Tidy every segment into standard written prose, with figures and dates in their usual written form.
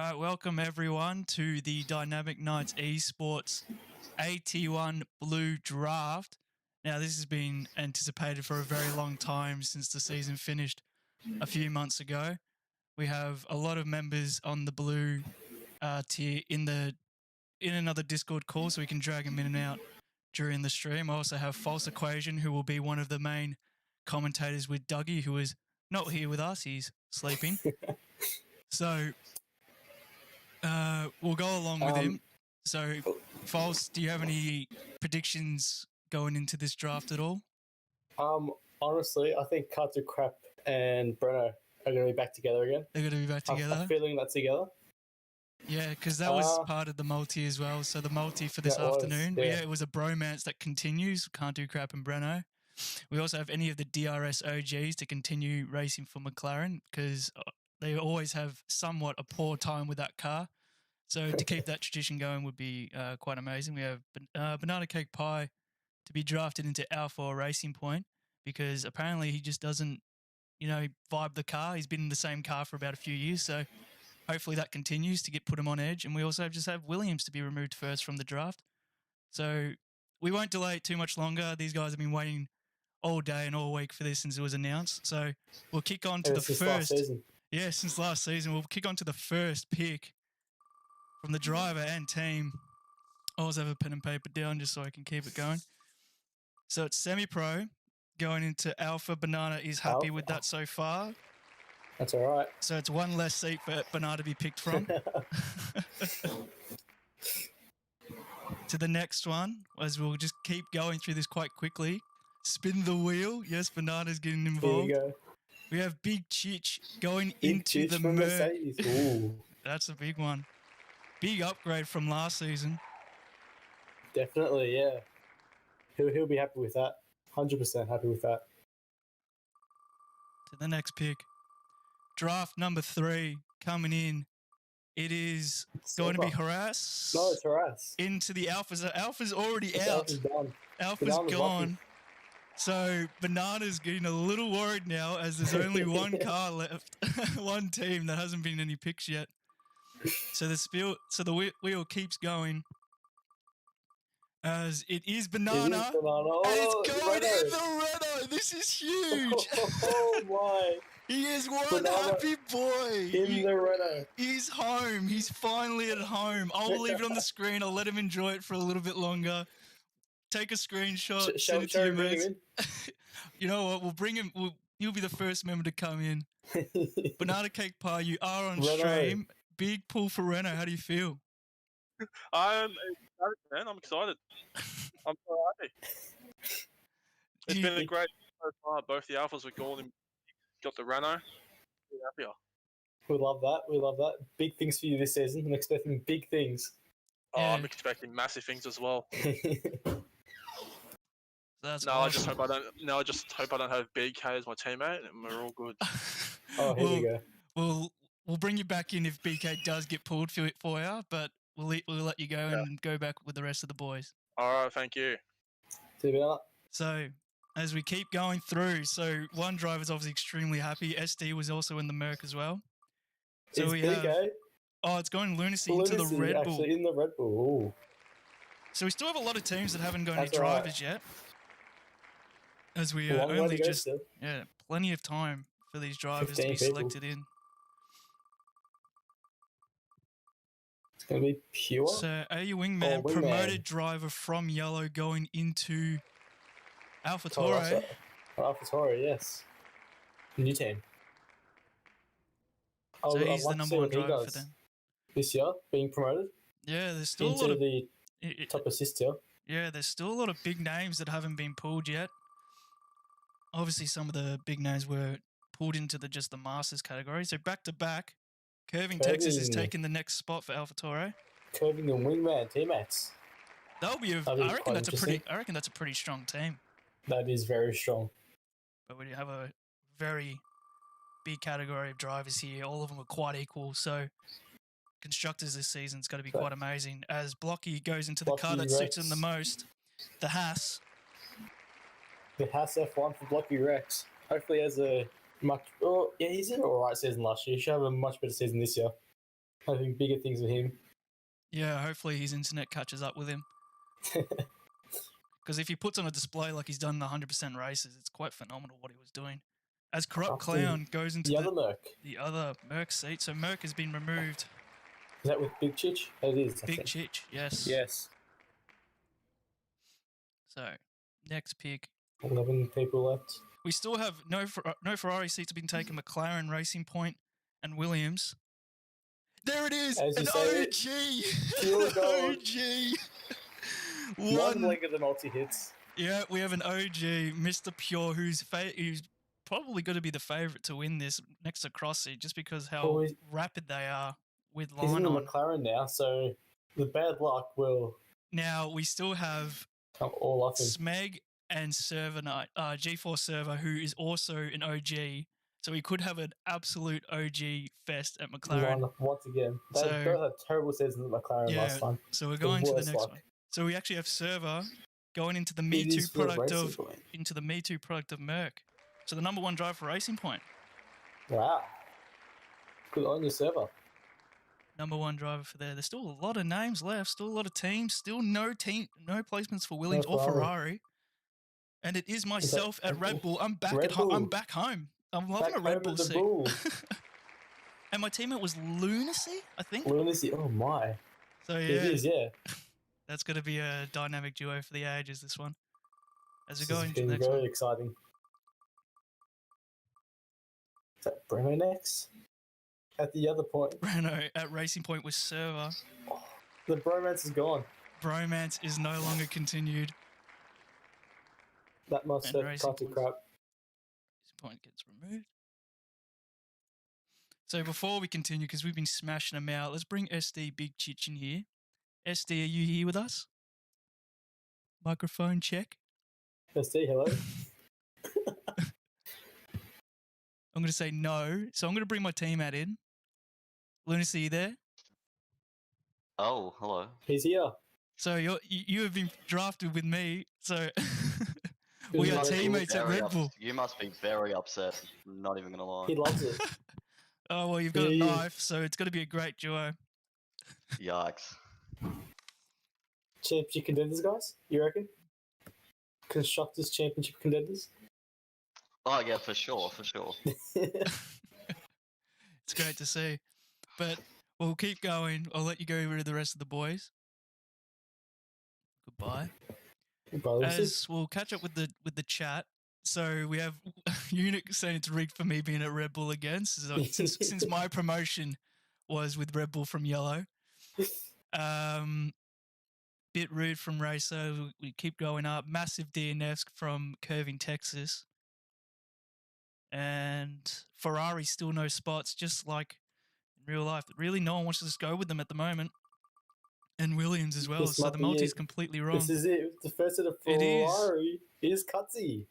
right, welcome everyone to the Dynamic Knights Esports AT1 Blue Draft. Now, this has been anticipated for a very long time since the season finished a few months ago. We have a lot of members on the blue tier in another Discord call, so we can drag them in and out during the stream. I also have False Equation, who will be one of the main commentators with Dougie, who is not here with us. He's sleeping. So we'll go along with him. So, False, do you have any predictions going into this draft at all? Honestly, I think Carter Crap and Brenner are going to be back together again. They're going to be back together? I'm feeling that together. Yeah, because that was part of the multi as well. So the multi for this afternoon, it was a bromance that continues. Can't do Crap and Breno. We also have any of the DRS OGs to continue racing for McLaren because they always have somewhat a poor time with that car. So to keep that tradition going would be quite amazing. We have Banana Cake Pie to be drafted into Alpha Racing Point because apparently he just doesn't, vibe the car. He's been in the same car for about a few years. So hopefully that continues to put him on edge. And we also just have Williams to be removed first from the draft. So we won't delay it too much longer. These guys have been waiting all day and all week for this since it was announced. So we'll kick on to the first. Last season. Yeah, since last season. We'll kick on to the first pick from the driver and team. I always have a pen and paper down just so I can keep it going. So it's semi-pro going into Alpha. Banana is happy with that so far. That's all right. So it's one less seat for Banana to be picked from. To the next one, as we'll just keep going through this quite quickly. Spin the wheel. Yes, Banana's getting involved. Here you go. We have Big Chich going into the Merc. That's a big one. Big upgrade from last season. Definitely, yeah. He'll be happy with that. 100% happy with that. To the next pick. Draft number 3 coming in. It is going to be Harass. No, it's Harass. Into the Alphas. Alpha's already out. Alpha's done. Alpha's gone. Lucky. So Banana's getting a little worried now as there's only one car left. One team that hasn't been any picks yet. So the wheel keeps going. As it is Banana. Oh, and it's going in the Renault. This is huge. Oh my. He is one happy boy. In the Renault. He's home. He's finally at home. I'll leave it on the screen. I'll let him enjoy it for a little bit longer. Take a screenshot. Send it to your mates. You know what? We'll bring him. You'll be the first member to come in. Banana Cake Pie, you are on stream. Big pull for Renault. How do you feel? I'm excited. I'm so happy. It's been a great so far. Both the Alphas were gone. Got the Renault. Be happier. We love that. We love that. Big things for you this season. I'm expecting big things. Oh, yeah. I'm expecting massive things as well. That's no, awesome. I just hope I don't. No, I just hope I don't have BK as my teammate, and we're all good. Oh, here we go. We'll bring you back in if BK does get pulled for you, but we'll let you go and go back with the rest of the boys. All right, thank you. See you later. So, as we keep going through, so one driver's obviously extremely happy. SD was also in the Merc as well. So it's BK. It's going Lunacy into the Red Bull. Actually, in the Red Bull. Ooh. So we still have a lot of teams that haven't got any drivers yet. As we only just plenty of time for these drivers to be selected in. It's going to be pure. So AU Wingman, promoted driver from Yellow going into AlphaTauri. AlphaTauri, yes. New team. So he's the number 1 driver for them. This year, being promoted. Yeah, there's still into a lot of the top assist here. Yeah, there's still a lot of big names that haven't been pulled yet. Obviously, some of the big names were pulled into just the Masters category. So back to back, Curving Texas is taking the next spot for AlphaTauri. Curving and Wingman teammates. That'll be I reckon that's a pretty strong team. That is very strong. But we have a very big category of drivers here. All of them are quite equal. So constructors this season's got to be quite amazing. As Blocky goes into the car that suits him the most, the Haas. The Haas F1 for Blocky Rex. Hopefully he has a much... Oh, yeah, he's had an alright season last year. He should have a much better season this year. I think bigger things with him. Yeah, hopefully his internet catches up with him. Because if he puts on a display like he's done the 100% races, it's quite phenomenal what he was doing. As Corrupt Clown goes into the other Merc seat, so Merc has been removed. Is that with Big Chich? It is. Big Chich, yes. Yes. So, next pick. 11 people left. We still have no Ferrari seats have been taken. McLaren, Racing Point, and Williams. There it is, an OG, Pure gold. OG. One leg of the multi-hits. Yeah, we have an OG, Mr. Pure, who's probably going to be the favourite to win this next to Crossy, just because how rapid they are with line on. He's in the McLaren now, so the bad luck will. Now we still have all off him. Smeg and Server Knight, G4 Server, who is also an OG. So we could have an absolute OG fest at McLaren. Once again. They had a terrible season at McLaren last time. So we're going to the next one. So we actually have Server going into the Me Too product of Merc. So the number one driver for Racing Point. Wow. Good on your Server. Number one driver for there. There's still a lot of names left, still a lot of teams, still no placements for Williams or Ferrari. And it is myself at Red Bull. I'm back I'm back home. I'm loving a Red Bull seat. And my teammate was Lunacy, I think. Lunacy, oh my. So yeah. It is, yeah. That's going to be a dynamic duo for the ages, this one. As we go into the next very one. Exciting. Is that Breno next? At the other point. Breno at Racing Point with Server. Oh, the bromance is gone. Bromance is no longer continued. That must have cut to crap. Racing Point gets removed. So before we continue, because we've been smashing them out, let's bring SD Big Chich in here. SD, are you here with us? Microphone check. SD, hello. I'm going to say no. So I'm going to bring my teammate in. Lunacy, you there? Oh, hello. He's here. So you have been drafted with me. So we are teammates at Red Bull. You must be very upset. Not even going to lie. He loves it. Oh, well, you've got a knife, so it's going to be a great duo. Yikes. Championship contenders, guys? You reckon? Constructors Championship contenders? Oh, yeah, for sure. It's great to see. But we'll keep going. I'll let you go rid of the rest of the boys. Goodbye. As we'll catch up with the chat. So we have Unic saying it's rigged for me being at Red Bull again. So since my promotion was with Red Bull from Yellow. Bit rude from Racer. We keep going up. Massive DNFs from Curving Texas. And Ferrari still no spots, just like in real life. Really, no one wants to just go with them at the moment. And Williams as well. So the multi is completely wrong. This is it. The first of the Ferrari is Cutsy.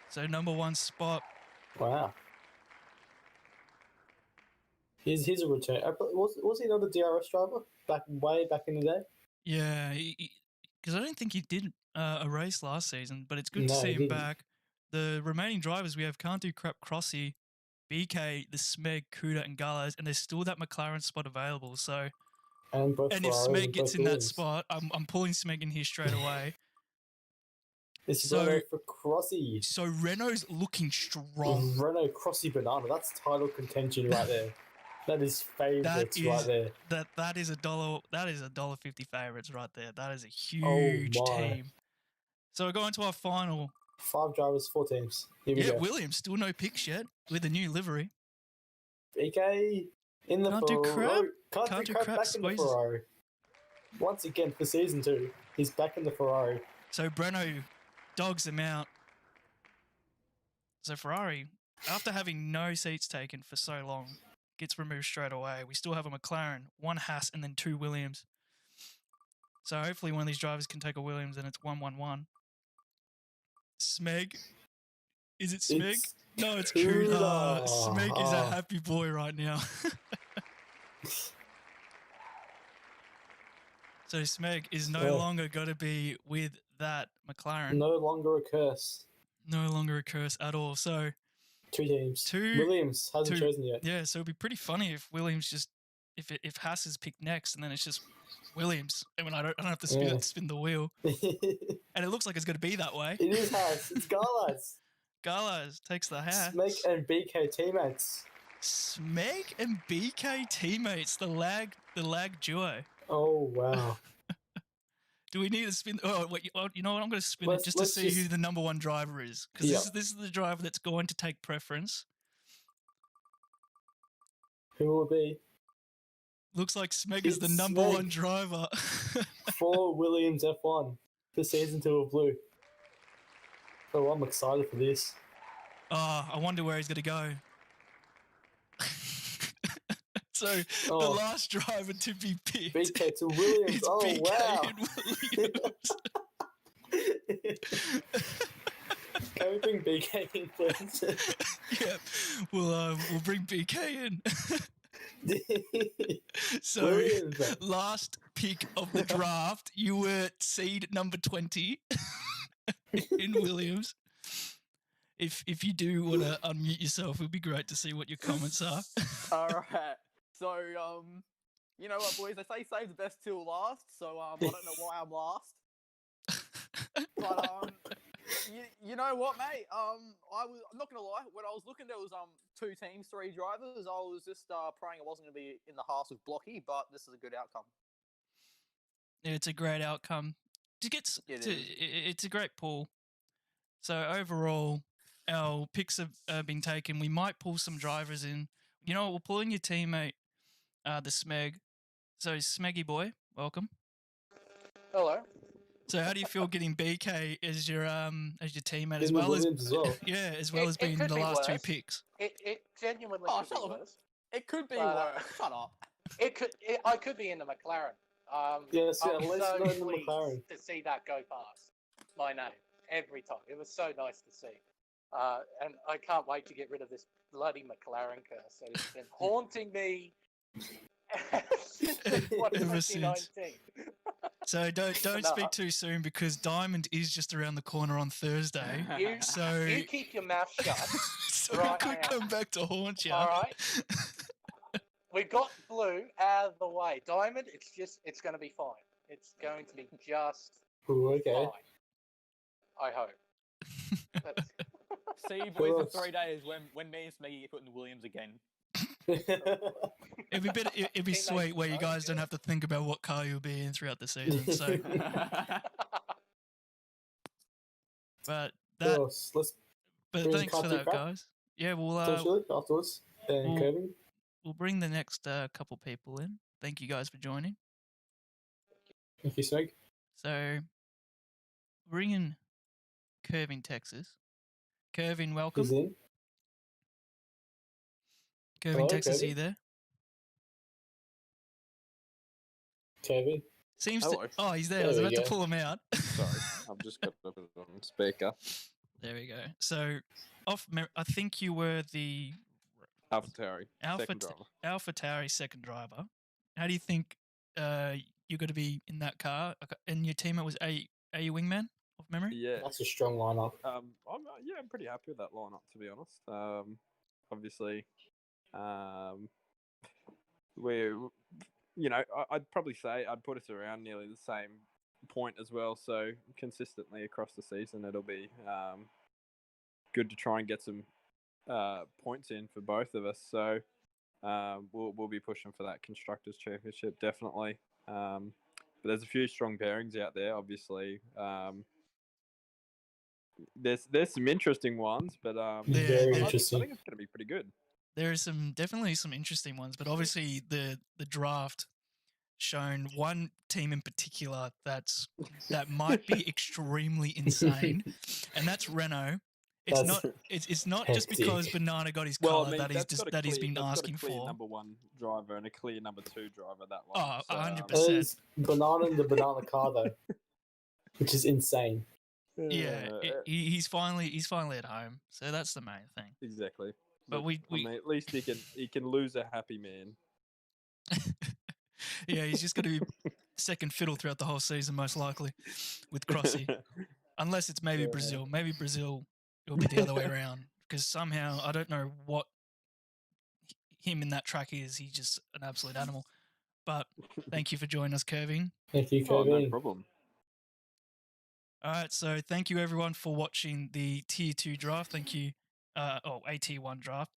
So number one spot. Wow. Here's a return. Was he not a DRS driver way back in the day? Yeah, because I don't think he did a race last season, but it's good to see him back. The remaining drivers we have Can't Do Crap, Crossy, BK, the Smeg, Kuda, and Gallows, and there's still that McLaren spot available. So, and if Smeg gets in that spot, I'm pulling Smeg in here straight away. It's Renault for Crossy. So Renault's looking strong. Renault Crossy Banana. That's title contention right there. That is favourites right there. That is $1.50 favourites right there. That is a huge team. So we're going to our final. 5 drivers, 4 teams. Here we go. Williams still no picks yet with a new livery. BK in the Ferrari. Can't do crap back in the Ferrari. Once again for season 2, he's back in the Ferrari. So Breno dogs him out. So Ferrari, after having no seats taken for so long, gets removed straight away. We still have a McLaren, 1 Haas, and then 2 Williams. So hopefully one of these drivers can take a Williams and it's 1-1-1. Smeg. Is it Smeg? No, it's Kuda. Smeg is a happy boy right now. So Smeg is no longer going to be with that McLaren. No longer a curse. No longer a curse at all. So 2 teams. Williams hasn't chosen yet. Yeah, so it'd be pretty funny if Williams just if Haas is picked next, and then it's just Williams, and when I don't have to spin the wheel, and it looks like it's going to be that way. It is Haas. It's Garlas. Garlas takes the Haas. Smeg and BK teammates. Smeg and BK teammates. The lag duo. Oh wow. Do we need to spin? Oh wait, you know what? I'm going to spin it just to see who the number 1 driver is, because this is the driver that's going to take preference. Who will it be? Looks like Smeg is the number 1 driver. For Williams F1 for season 2 of Blue. Oh, I'm excited for this. Oh, I wonder where he's going to go. So the last driver to be picked. BK to Williams. Oh BK wow. and Williams. Can we bring BK in, please? Yeah, we'll bring BK in. So Williams. Last pick of the draft, you were seed number 20 in Williams. If you do want to unmute yourself, it would be great to see what your comments are. All right. So, you know what, boys? They say save the best till last. So, I don't know why I'm last. But, you know what, mate? I'm not gonna lie. When I was looking, there was 2 teams, 3 drivers. I was just praying it wasn't gonna be in the Haas with Blocky, but this is a good outcome. Yeah, it's a great outcome. It's a great pull. So overall, our picks have been taken. We might pull some drivers in. You know what? We'll pull in your teammate, the Smeg. So Smeggy boy, welcome. Hello. So how do you feel getting BK as your teammate as well as being the last 2 picks? It genuinely could be worse. It could be worse. Shut up. I could be in the McLaren. Yes, I'm at least so not in the pleased McLaren. to see that go past my name every time. It was so nice to see. And I can't wait to get rid of this bloody McLaren curse. It's been haunting me since Ever since. 2019. So don't speak too soon, because Diamond is just around the corner on Thursday. You keep your mouth shut. So right it could now. come back to haunt you. All right. We got Blue out of the way. Diamond, it's going to be fine. It's going to be just fine. I hope. See you boys in 3 days when me and Smeggy get put in the Williams again. It'd be sweet where you guys don't have to think about what car you'll be in throughout the season. So, but thanks for that, guys. Yeah, we'll afterwards. And Kevin. We'll bring the next couple people in. Thank you guys for joining. Thank you, Smeg. So, bring in Curvin, Texas. Curvin, welcome. He's in. Curvin, Texas, are you there? Kevin. He's there. I was about to pull him out. Sorry, I've just got to put it on speaker. There we go. So, I think you were the AlphaTauri second driver. How do you think you're going to be in that car? And your teammate was a wingman, off memory? Yeah. That's a strong lineup. I'm pretty happy with that lineup, to be honest. Obviously, I'd probably say I'd put us around nearly the same point as well. So consistently across the season, it'll be good to try and get some points in for both of us. So we'll be pushing for that Constructors' Championship, definitely. But there's a few strong pairings out there, obviously. There's some interesting ones, but very interesting. I think it's going to be pretty good. There are definitely some interesting ones, but obviously the draft shown one team in particular that might be extremely insane, and that's Renault. It's not just because Banana got his car that he's been asking for. Number 1 driver and a clear number 2 driver. That one. Oh, 100%. Banana in the banana car though, which is insane. Yeah, he's finally at home, so that's the main thing. Exactly. But at least he can lose a happy man. Yeah, he's just going to be second fiddle throughout the whole season, most likely, with Crossy. Unless it's maybe Brazil. Maybe Brazil, it'll be the other way around. because somehow I don't know what him in that track is. He's just an absolute animal. But thank you for joining us, Curving. Thank you, Oh, Curving. no problem. All right, so thank you everyone for watching the Tier 2 draft. Thank you, AT1 draft.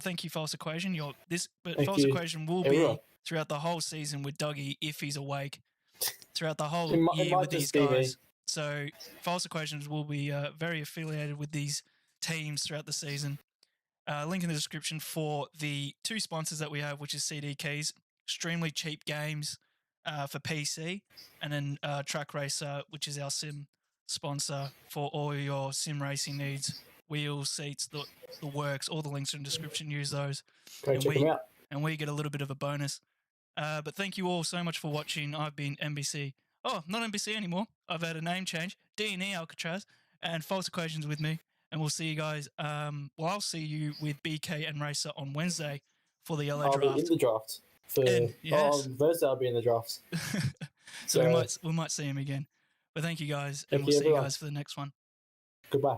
Thank you, False Equation. False Equation will be throughout the whole season with Dougie if he's awake. Throughout the whole year with these guys. So False Equations will be very affiliated with these teams throughout the season. Link in the description for the 2 sponsors that we have, which is CD Keys, extremely cheap games for PC, and then Track Racer, which is our sim sponsor for all your sim racing needs, wheels, seats, the works. All the links are in the description. Use those. Go check them out. And we get a little bit of a bonus. But thank you all so much for watching. I've been NBC. Oh, not NBC anymore. I've had a name change. DNE Alcatraz and False Equations with me. And we'll see you guys. I'll see you with BK and Racer on Wednesday for the LA draft. I'll be in the draft. Thursday I'll be in the drafts. So we might see him again. But thank you guys, and we'll see you guys for the next one. Goodbye.